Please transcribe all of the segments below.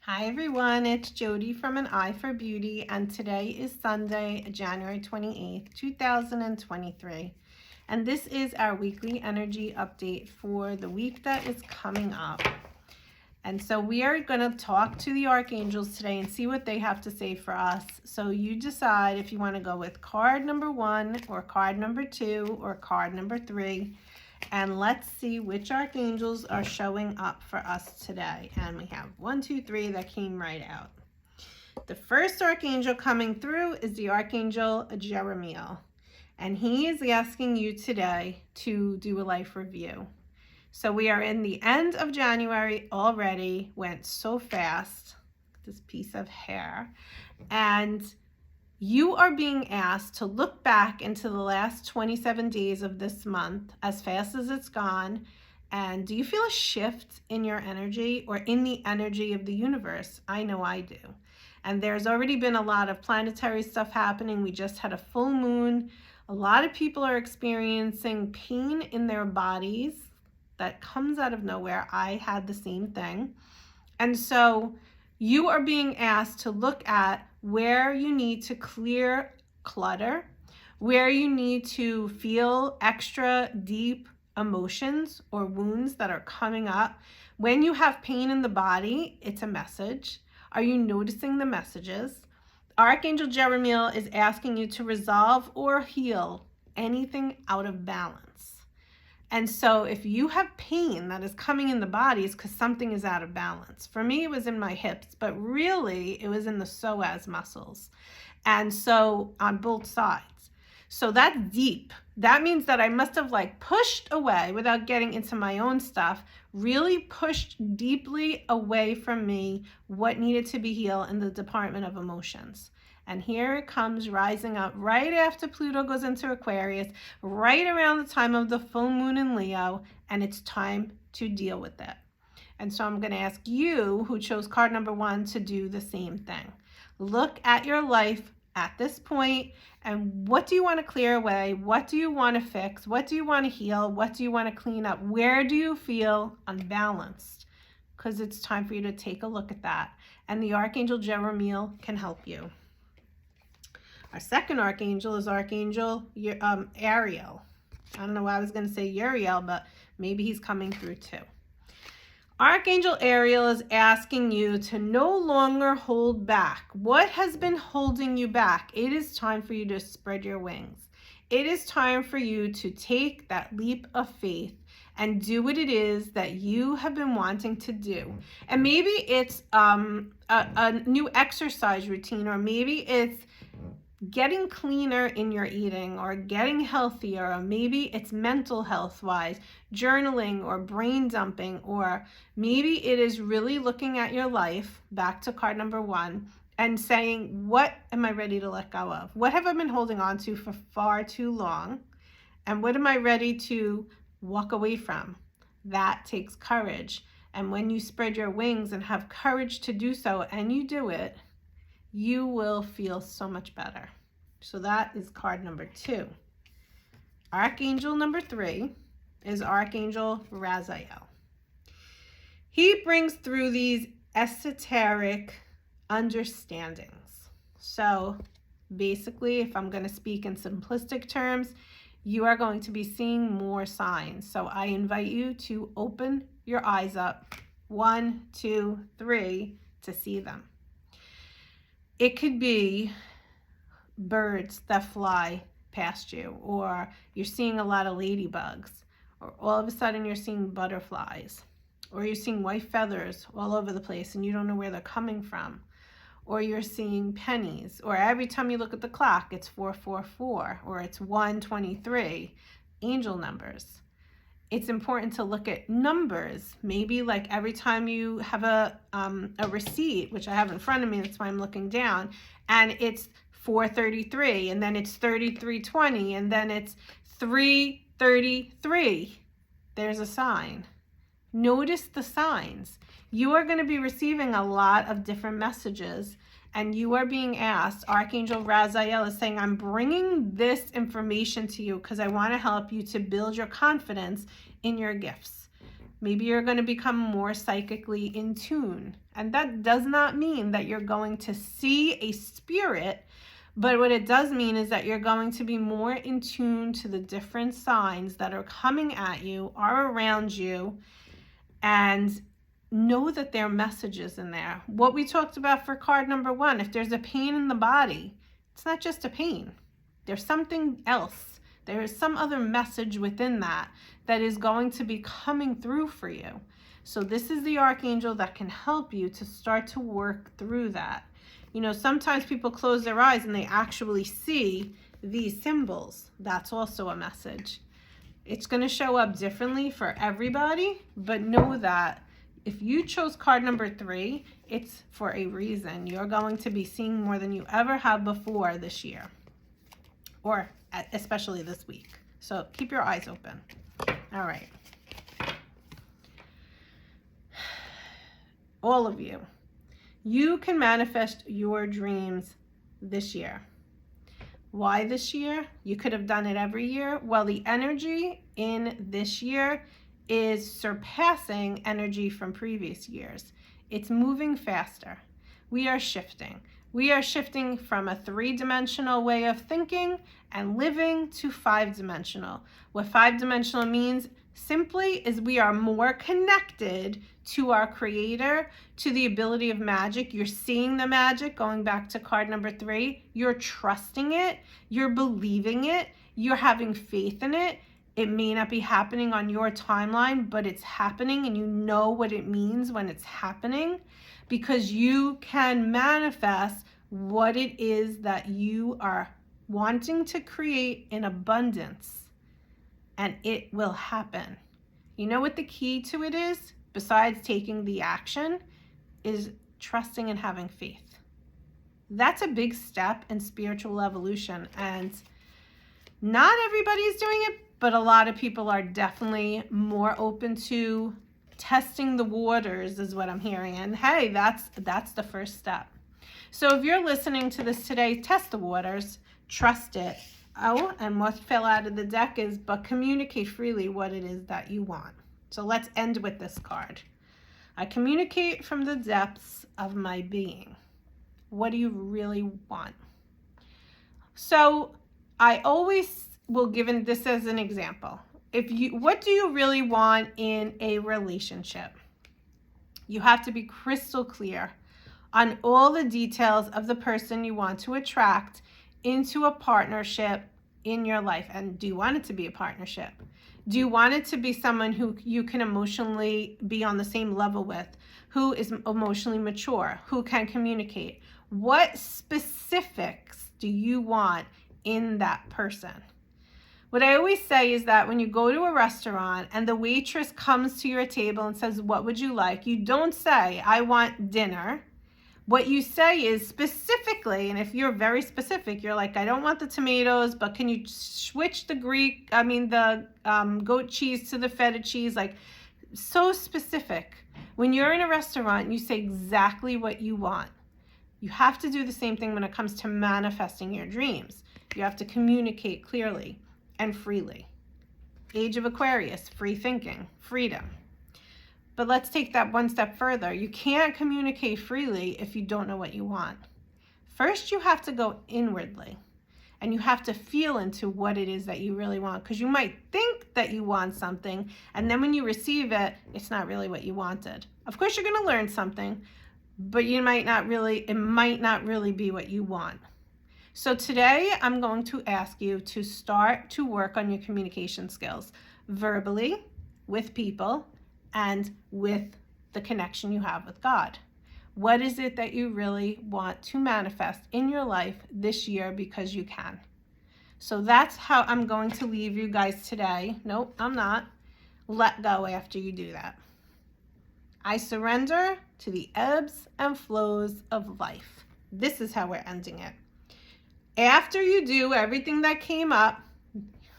Hi everyone, it's Jody from An Eye for Beauty, and today is Sunday, January 28th, 2023. And this is our weekly energy update for the week that is coming up. And so we are going to talk to the Archangels today and see what they have to say for us. So you decide if you want to go with card number 1 or card number 2 or card number 3. And let's see which archangels are showing up for us today. And we have 1, 2, 3 that came right out. The first archangel coming through is the Archangel Jeremiel. And he is asking you today to do a life review. So we are in the end of January already. Went so fast. This piece of hair. And you are being asked to look back into the last 27 days of this month as fast as it's gone. And do you feel a shift in your energy or in the energy of the universe? I know I do. And there's already been a lot of planetary stuff happening. We just had a full moon. A lot of people are experiencing pain in their bodies that comes out of nowhere. I had the same thing. And so you are being asked to look at where you need to clear clutter, where you need to feel extra deep emotions or wounds that are coming up. When you have pain in the body, it's a message. Are you noticing the messages? Archangel Jeremiel is asking you to resolve or heal anything out of balance. And so if you have pain that is coming in the body, it's because something is out of balance. For me, it was in my hips, but really it was in the psoas muscles. And so on both sides. So that's deep. That means that I must have pushed away without getting into my own stuff, really pushed deeply away from me what needed to be healed in the department of emotions. And here it comes rising up right after Pluto goes into Aquarius, right around the time of the full moon in Leo, and it's time to deal with it. And so I'm going to ask you, who chose card number 1, to do the same thing. Look at your life at this point, and what do you want to clear away? What do you want to fix? What do you want to heal? What do you want to clean up? Where do you feel unbalanced? Because it's time for you to take a look at that. And the Archangel Jeremiel can help you. Our second archangel is Archangel Ariel. I don't know why I was going to say Uriel, but maybe he's coming through too. Archangel Ariel is asking you to no longer hold back. What has been holding you back? It is time for you to spread your wings. It is time for you to take that leap of faith and do what it is that you have been wanting to do. And maybe it's a new exercise routine, or maybe it's getting cleaner in your eating, or getting healthier, or maybe it's mental health wise, journaling or brain dumping, or maybe it is really looking at your life, back to card number 1, and saying, what am I ready to let go of? What have I been holding on to for far too long? And what am I ready to walk away from? That takes courage. And when you spread your wings and have courage to do so, and you do it, you will feel so much better. So that is card number 2. Archangel number 3 is Archangel Raziel. He brings through these esoteric understandings. So basically, if I'm going to speak in simplistic terms, you are going to be seeing more signs. So I invite you to open your eyes up, 1, 2, 3, to see them. It could be birds that fly past you, or you're seeing a lot of ladybugs, or all of a sudden you're seeing butterflies, or you're seeing white feathers all over the place and you don't know where they're coming from, or you're seeing pennies, or every time you look at the clock it's 444, or it's 123, angel numbers. It's important to look at numbers. Maybe every time you have a receipt, which I have in front of me, that's why I'm looking down, and it's 433, and then it's 3320, and then it's 333. There's a sign. Notice the signs. You are going to be receiving a lot of different messages, and you are being asked, Archangel Raziel is saying, I'm bringing this information to you because I want to help you to build your confidence in your gifts. Maybe you're going to become more psychically in tune. And that does not mean that you're going to see a spirit, but what it does mean is that you're going to be more in tune to the different signs that are coming at you, are around you, and know that there are messages in there. What we talked about for card number 1, if there's a pain in the body, it's not just a pain. There's something else. There is some other message within that is going to be coming through for you. So this is the Archangel that can help you to start to work through that. You know, sometimes people close their eyes and they actually see these symbols. That's also a message. It's going to show up differently for everybody, but know that if you chose card number 3, it's for a reason. You're going to be seeing more than you ever have before this year, or especially this week. So keep your eyes open. All right. All of you, you can manifest your dreams this year. Why this year? You could have done it every year. Well, the energy in this year is surpassing energy from previous years. It's moving faster. We are shifting. We are shifting from a 3-dimensional way of thinking and living to 5-dimensional. What 5-dimensional means simply is we are more connected to our creator, to the ability of magic. You're seeing the magic, going back to card number 3. You're trusting it. You're believing it. You're having faith in it. It may not be happening on your timeline, but it's happening, and you know what it means when it's happening, because you can manifest what it is that you are wanting to create in abundance, and it will happen. You know what the key to it is, besides taking the action, is trusting and having faith. That's a big step in spiritual evolution, and not everybody's doing it, but a lot of people are definitely more open to testing the waters, is what I'm hearing. And hey, that's the first step. So if you're listening to this today, test the waters, trust it. Oh, and what fell out of the deck is, but communicate freely what it is that you want. So let's end with this card. I communicate from the depths of my being. What do you really want? So I always will give this as an example. What do you really want in a relationship? You have to be crystal clear on all the details of the person you want to attract into a partnership in your life. And do you want it to be a partnership? Do you want it to be someone who you can emotionally be on the same level with, who is emotionally mature, who can communicate? What specifics do you want in that person? What I always say is that when you go to a restaurant and the waitress comes to your table and says, "What would you like?" you don't say, "I want dinner." What you say is specifically, and if you're very specific, you're like, "I don't want the tomatoes, but can you switch the goat cheese to the feta cheese?" Like, so specific. When you're in a restaurant, you say exactly what you want. You have to do the same thing when it comes to manifesting your dreams. You have to communicate clearly and freely. Age of Aquarius, free thinking, freedom. But let's take that one step further. You can't communicate freely if you don't know what you want. First, you have to go inwardly, and you have to feel into what it is that you really want, because you might think that you want something, and then when you receive it, it's not really what you wanted. Of course, you're going to learn something, but it might not really be what you want. So today, I'm going to ask you to start to work on your communication skills, verbally, with people, and with the connection you have with God. What is it that you really want to manifest in your life this year, because you can? So that's how I'm going to leave you guys today. Nope, I'm not. Let go after you do that. I surrender to the ebbs and flows of life. This is how we're ending it. After you do everything that came up,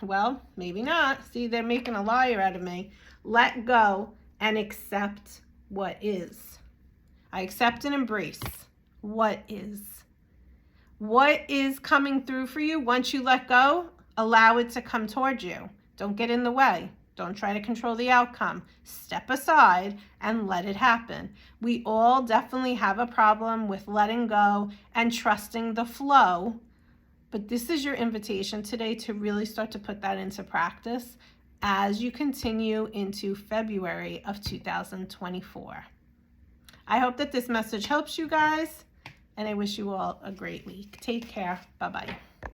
well, maybe not. See, they're making a liar out of me. Let go and accept what is. I accept and embrace what is. What is coming through for you, once you let go, allow it to come towards you. Don't get in the way. Don't try to control the outcome. Step aside and let it happen. We all definitely have a problem with letting go and trusting the flow, but this is your invitation today to really start to put that into practice as you continue into February of 2024. I hope that this message helps you guys, and I wish you all a great week. Take care. Bye-bye.